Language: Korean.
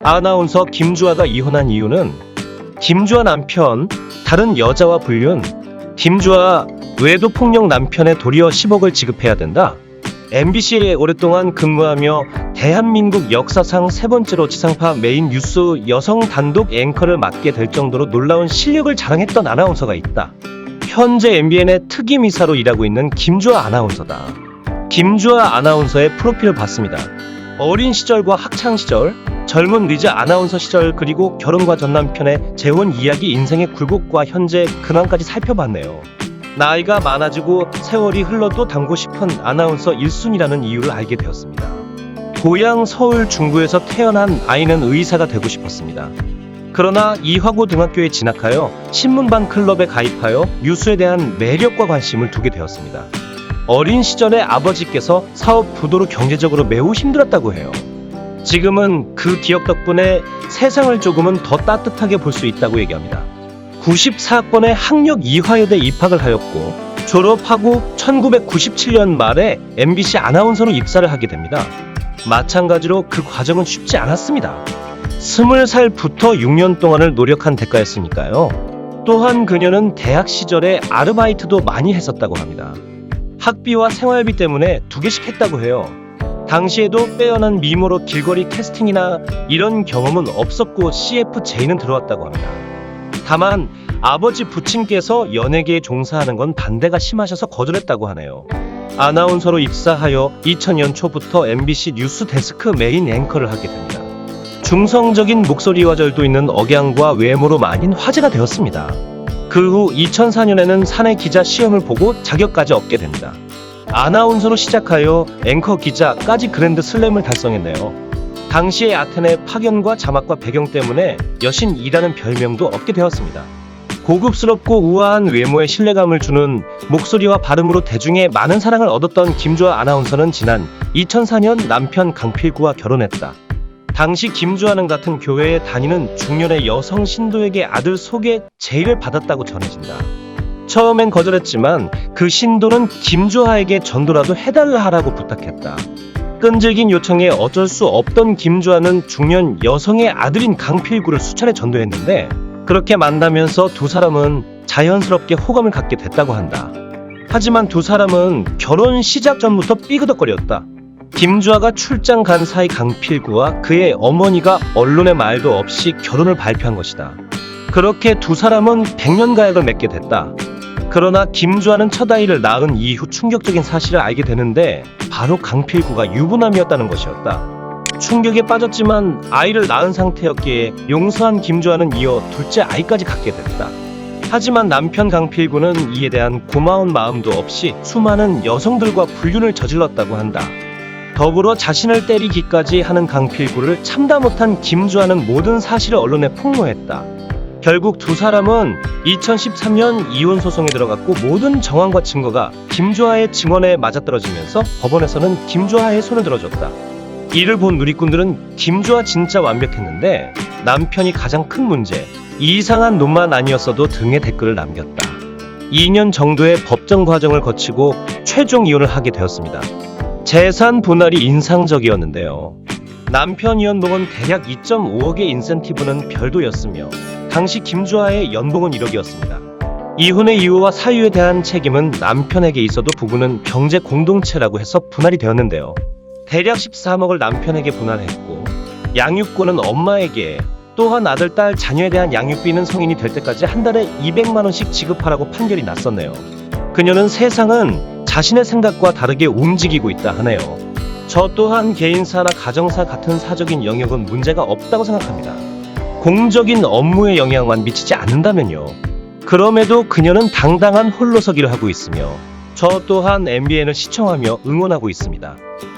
아나운서 김주아가 이혼한 이유는 김주아 남편, 다른 여자와 불륜, 김주아 외도 폭력 남편에 도리어 10억을 지급해야 된다. MBC에 오랫동안 근무하며 대한민국 역사상 세 번째로 지상파 메인 뉴스 여성 단독 앵커를 맡게 될 정도로 놀라운 실력을 자랑했던 아나운서가 있다. 현재 MBN의 특임이사로 일하고 있는 김주아 아나운서다. 김주아 아나운서의 프로필을 봤습니다. 어린 시절과 학창시절, 젊은 리즈 아나운서 시절, 그리고 결혼과 전 남편의 재혼 이야기, 인생의 굴곡과 현재 근황까지 살펴봤네요. 나이가 많아지고 세월이 흘러도 닮고 싶은 아나운서 1순위라는 이유를 알게 되었습니다. 고향 서울 중구에서 태어난 아이는 의사가 되고 싶었습니다. 그러나 이화고등학교에 진학하여 신문반 클럽에 가입하여 뉴스에 대한 매력과 관심을 두게 되었습니다. 어린 시절에 아버지께서 사업 부도로 경제적으로 매우 힘들었다고 해요. 지금은 그 기억 덕분에 세상을 조금은 더 따뜻하게 볼 수 있다고 얘기합니다. 94학번에 학력 이화여대 입학을 하였고 졸업하고 1997년 말에 MBC 아나운서로 입사를 하게 됩니다. 마찬가지로 그 과정은 쉽지 않았습니다. 20살부터 6년 동안을 노력한 대가였으니까요. 또한 그녀는 대학 시절에 아르바이트도 많이 했었다고 합니다. 학비와 생활비 때문에 2개씩 했다고 해요. 당시에도 빼어난 미모로 길거리 캐스팅이나 이런 경험은 없었고 CFJ는 들어왔다고 합니다. 다만 아버지 부친께서 연예계에 종사하는 건 반대가 심하셔서 거절했다고 하네요. 아나운서로 입사하여 2000년 초부터 MBC 뉴스 데스크 메인 앵커를 하게 됩니다. 중성적인 목소리와 절도 있는 억양과 외모로 많이 화제가 되었습니다. 그 후 2004년에는 사내 기자 시험을 보고 자격까지 얻게 됩니다. 아나운서로 시작하여 앵커 기자까지 그랜드 슬램을 달성했네요. 당시의 아테네 파견과 자막과 배경 때문에 여신이라는 별명도 얻게 되었습니다. 고급스럽고 우아한 외모에 신뢰감을 주는 목소리와 발음으로 대중의 많은 사랑을 얻었던 김주아 아나운서는 지난 2004년 남편 강필구와 결혼했다. 당시 김주아는 같은 교회에 다니는 중년의 여성 신도에게 아들 소개 제의를 받았다고 전해진다. 처음엔 거절했지만 그 신도는 김주아에게 전도라도 해달라 하라고 부탁했다. 끈질긴 요청에 어쩔 수 없던 김주아는 중년 여성의 아들인 강필구를 수차례 전도했는데 그렇게 만나면서 두 사람은 자연스럽게 호감을 갖게 됐다고 한다. 하지만 두 사람은 결혼 시작 전부터 삐그덕거렸다. 김주아가 출장 간 사이 강필구와 그의 어머니가 언론의 말도 없이 결혼을 발표한 것이다. 그렇게 두 사람은 100년 가약을 맺게 됐다. 그러나 김주아는 첫 아이를 낳은 이후 충격적인 사실을 알게 되는데 바로 강필구가 유부남이었다는 것이었다. 충격에 빠졌지만 아이를 낳은 상태였기에 용서한 김주아는 이어 둘째 아이까지 갖게 됐다. 하지만 남편 강필구는 이에 대한 고마운 마음도 없이 수많은 여성들과 불륜을 저질렀다고 한다. 더불어 자신을 때리기까지 하는 강필구를 참다 못한 김주아는 모든 사실을 언론에 폭로했다. 결국 두 사람은 2013년 이혼 소송에 들어갔고 모든 정황과 증거가 김주아의 증언에 맞아떨어지면서 법원에서는 김주아의 손을 들어줬다. 이를 본 누리꾼들은 김주아 진짜 완벽했는데 남편이 가장 큰 문제, 이상한 놈만 아니었어도 등의 댓글을 남겼다. 2년 정도의 법정 과정을 거치고 최종 이혼을 하게 되었습니다. 재산 분할이 인상적이었는데요. 남편 연봉은 대략 2.5억의 인센티브는 별도였으며 당시 김주아의 연봉은 1억이었습니다. 이혼의 이유와 사유에 대한 책임은 남편에게 있어도 부부는 경제 공동체라고 해서 분할이 되었는데요. 대략 13억을 남편에게 분할했고 양육권은 엄마에게, 또한 아들, 딸, 자녀에 대한 양육비는 성인이 될 때까지 한 달에 200만 원씩 지급하라고 판결이 났었네요. 그녀는 세상은 자신의 생각과 다르게 움직이고 있다 하네요. 저 또한 개인사나 가정사 같은 사적인 영역은 문제가 없다고 생각합니다. 공적인 업무에 영향만 미치지 않는다면요. 그럼에도 그녀는 당당한 홀로서기를 하고 있으며 저 또한 MBN을 시청하며 응원하고 있습니다.